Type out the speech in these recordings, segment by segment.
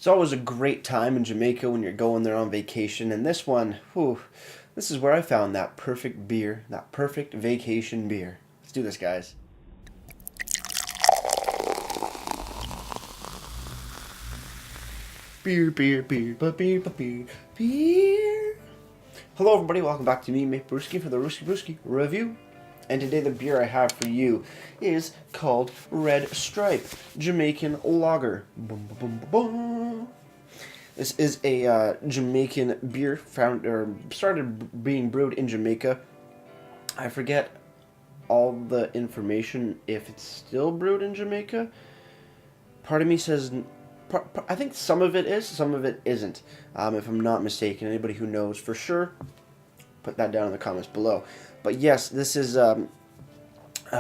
It's always a great time in Jamaica when you're going there on vacation, and this one, whew, this is where I found that perfect beer, that perfect vacation beer. Let's do this, guys. Beer, beer, beer, beer, beer, beer. Hello, everybody. Welcome back to me, Mate Brewski, for the Rooski Brewski review. And today, the beer I have for you is called Red Stripe Jamaican Lager. Boom, boom, boom, boom. This is a Jamaican beer found or started being brewed in Jamaica. I forget all the information if it's still brewed in Jamaica. Part of me says I think some of it is, some of it isn't. If I'm not mistaken, anybody who knows for sure, put that down in the comments below. But yes, this is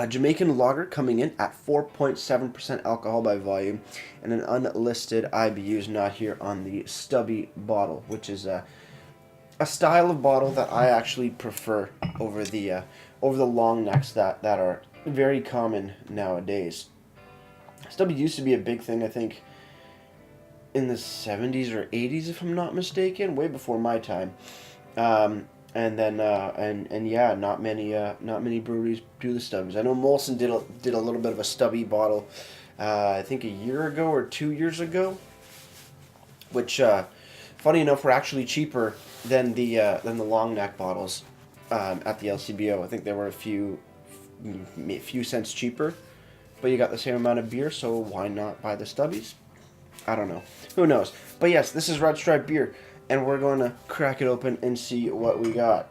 Jamaican lager coming in at 4.7% alcohol by volume, and an unlisted IBUs not here on the stubby bottle, which is a style of bottle that I actually prefer over the long necks that are very common nowadays. Stubby used to be a big thing, I think, in the 70s or 80s, if I'm not mistaken, way before my time. And then yeah, not many breweries do the stubbies. I know Molson did a little bit of a stubby bottle, I think a year ago or 2 years ago, which funny enough were actually cheaper than the long neck bottles at the LCBO. I think they were a few cents cheaper, but you got the same amount of beer, so why not buy the stubbies? I don't know. Who knows? But yes, this is Red Stripe beer, and we're going to crack it open and see what we got.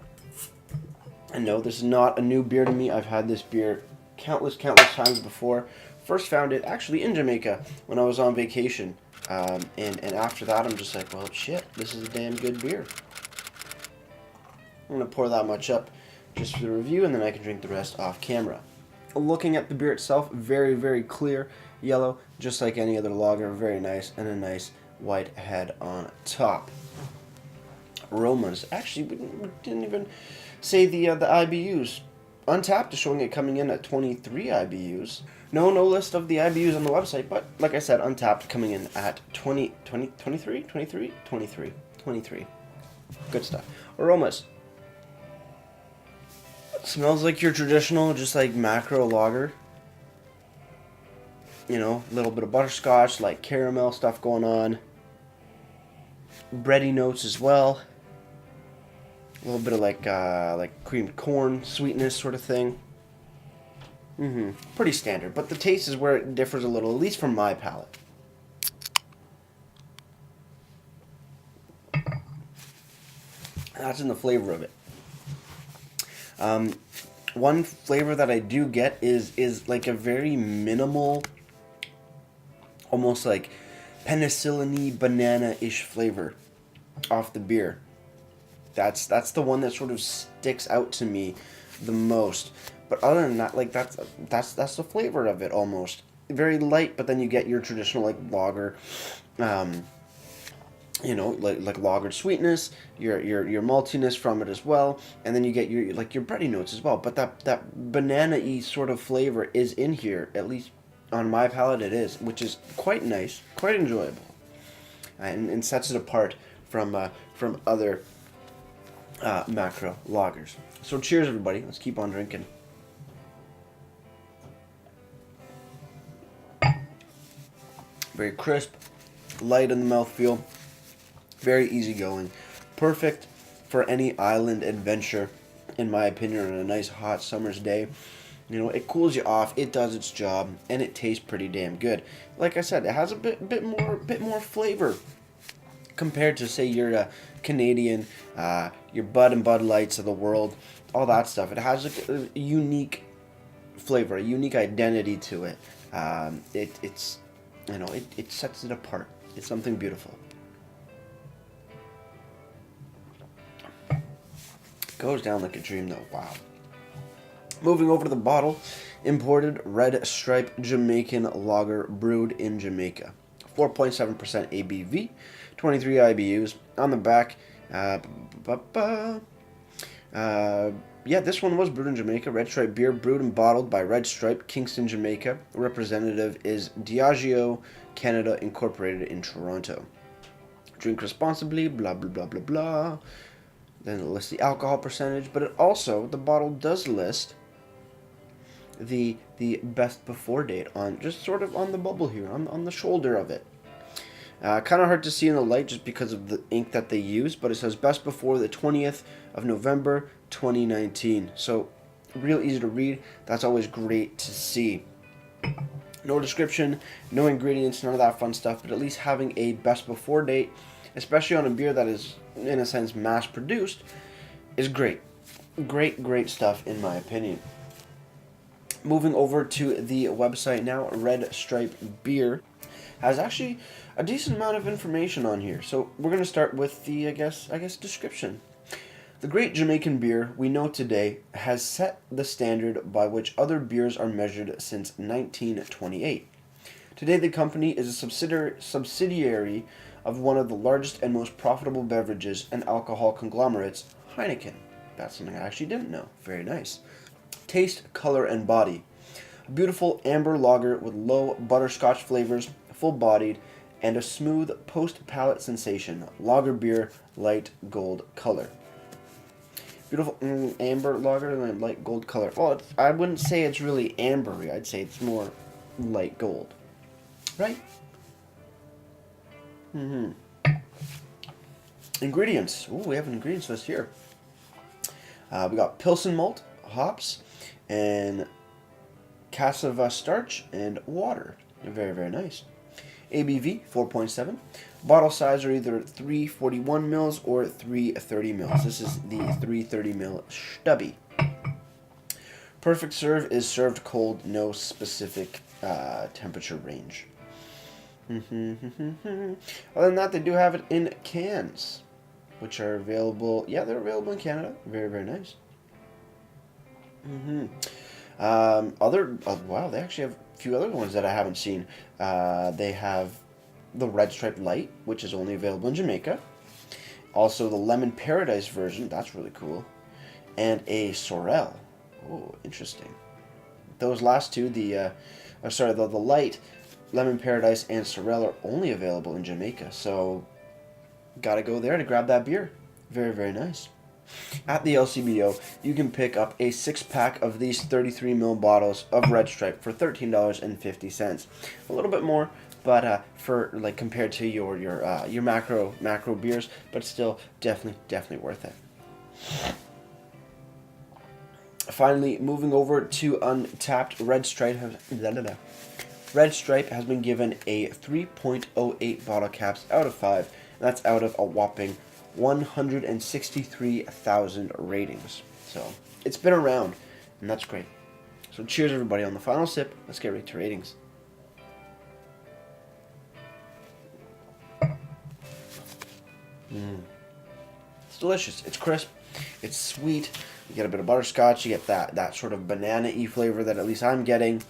And no, this is not a new beer to me. I've had this beer countless times before. First found it actually in Jamaica when I was on vacation. And after that, I'm just like, well, shit, this is a damn good beer. I'm going to pour that much up just for the review, and then I can drink the rest off camera. Looking at the beer itself, very, very clear yellow, just like any other lager, very nice, and a nice white head on top. Aromas, actually, we didn't even say the IBUs. Untapped is showing it coming in at 23 IBUs. No list of the IBUs on the website, but like I said, Untapped coming in at 23. Good stuff. Aromas. Smells like your traditional, just like macro lager. You know, a little bit of butterscotch, like caramel stuff going on. Bready notes as well. A little bit of like creamed corn sweetness sort of thing. Pretty standard, but the taste is where it differs a little, at least from my palate. That's in the flavor of it. One flavor that I do get is like a very minimal, almost like penicillin-y, banana-ish flavor off the beer. That's the one that sort of sticks out to me the most. But other than that, like that's the flavor of it almost. Very light, but then you get your traditional like lager, you know, like lagered sweetness, your maltiness from it as well, and then you get your bready notes as well. But that banana-y sort of flavor is in here, at least on my palate it is, which is quite nice, quite enjoyable, and sets it apart from other macro lagers. So cheers, everybody. Let's keep on drinking. Very crisp, light in the mouthfeel, very easygoing, perfect for any island adventure, in my opinion, on a nice hot summer's day. You know, it cools you off, it does its job, and it tastes pretty damn good. Like I said, it has a bit more flavor compared to, say, your Canadian, your Bud and Bud Lights of the world, all that stuff. It has a unique flavor, a unique identity to it. It's you know, it sets it apart. It's something beautiful. Goes down like a dream, though. Wow. Moving over to the bottle, imported Red Stripe Jamaican Lager brewed in Jamaica. 4.7% ABV, 23 IBUs. On the back, yeah, this one was brewed in Jamaica. Red Stripe beer brewed and bottled by Red Stripe, Kingston, Jamaica. Representative is Diageo Canada Incorporated in Toronto. drink responsibly, blah, blah, blah, blah, blah. Then it lists the alcohol percentage, but it also, the bottle does list the best before date on, just sort of on the bubble here, on the shoulder of it. Kind of hard to see in the light just because of the ink that they use, but it says best before the 20th of November 2019. So real easy to read. That's always great to see. No description, no ingredients, none of that fun stuff, but at least having a best before date, especially on a beer that is, in a sense, mass produced, is great. Great stuff in my opinion. Moving over to the website now, Red Stripe Beer has actually a decent amount of information on here. So we're going to start with the, I guess, description. The great Jamaican beer we know today has set the standard by which other beers are measured since 1928. Today the company is a subsidiary of one of the largest and most profitable beverages and alcohol conglomerates, Heineken. That's something I actually didn't know. Very nice. Taste, color, and body. A beautiful amber lager with low butterscotch flavors, full-bodied, and a smooth post-palate sensation. Lager beer, light gold color. Beautiful amber lager and light gold color. Well, I wouldn't say it's really ambery. I'd say it's more light gold. Right? Ingredients. Ooh, we have an ingredients list here. We got Pilsen malt, hops, and cassava starch, and water. Very nice. ABV 4.7. Bottle size are either 341 mils or 330 mils. This is the 330 mil stubby. Perfect serve is served cold, no specific temperature range. Other than that, they do have it in cans, which are available. Yeah, they're available in Canada. Very nice. Wow, they actually have a few other ones that I haven't seen. They have the Red Stripe Light, which is only available in Jamaica. Also, the Lemon Paradise version. That's really cool. And a Sorel. Oh, interesting. Those last two, the Light, Lemon Paradise, and Sorel are only available in Jamaica. So, gotta go there to grab that beer. Very nice. At the LCBO, you can pick up a 6-pack of these 33ml bottles of Red Stripe for $13.50. A little bit more, but for like compared to your macro beers, but still definitely worth it. Finally, moving over to Untapped, Red Stripe has been given a 3.08 bottle caps out of 5. And that's out of a whopping 163,000 ratings. So it's been around, and that's great. So cheers, everybody. On the final sip, let's get right to ratings. It's delicious. It's crisp. It's sweet. You get a bit of butterscotch. You get that sort of banana-y flavor that at least I'm getting.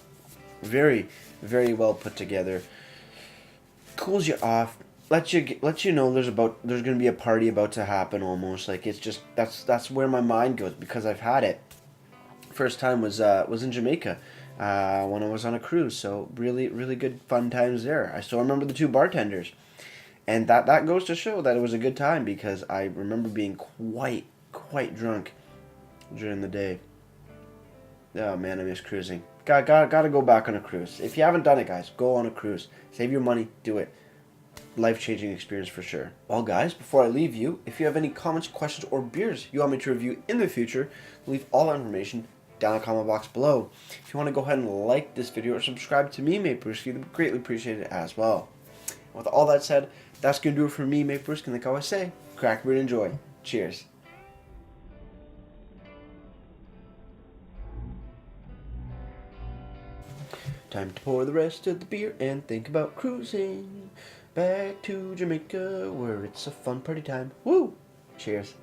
Very well put together. Cools you off. Let you know there's gonna be a party about to happen almost. Like it's just that's where my mind goes because I've had it. First time was in Jamaica when I was on a cruise. So really good fun times there. I still remember the two bartenders. And that goes to show that it was a good time because I remember being quite drunk during the day. Oh man, I miss cruising. Gotta go back on a cruise. If you haven't done it, guys, go on a cruise. Save your money, do it. Life-changing experience for sure. Well, guys, before I leave you, if you have any comments, questions, or beers you want me to review in the future, leave all that information down in the comment box below. If you want to go ahead and like this video or subscribe to me, Mate Brewski, I'd greatly appreciate it as well. With all that said, that's going to do it for me, Mate Brewski, and like I always say, crack a beer and enjoy. Cheers. Time to pour the rest of the beer and think about cruising back to Jamaica where it's a fun party time. Woo! Cheers.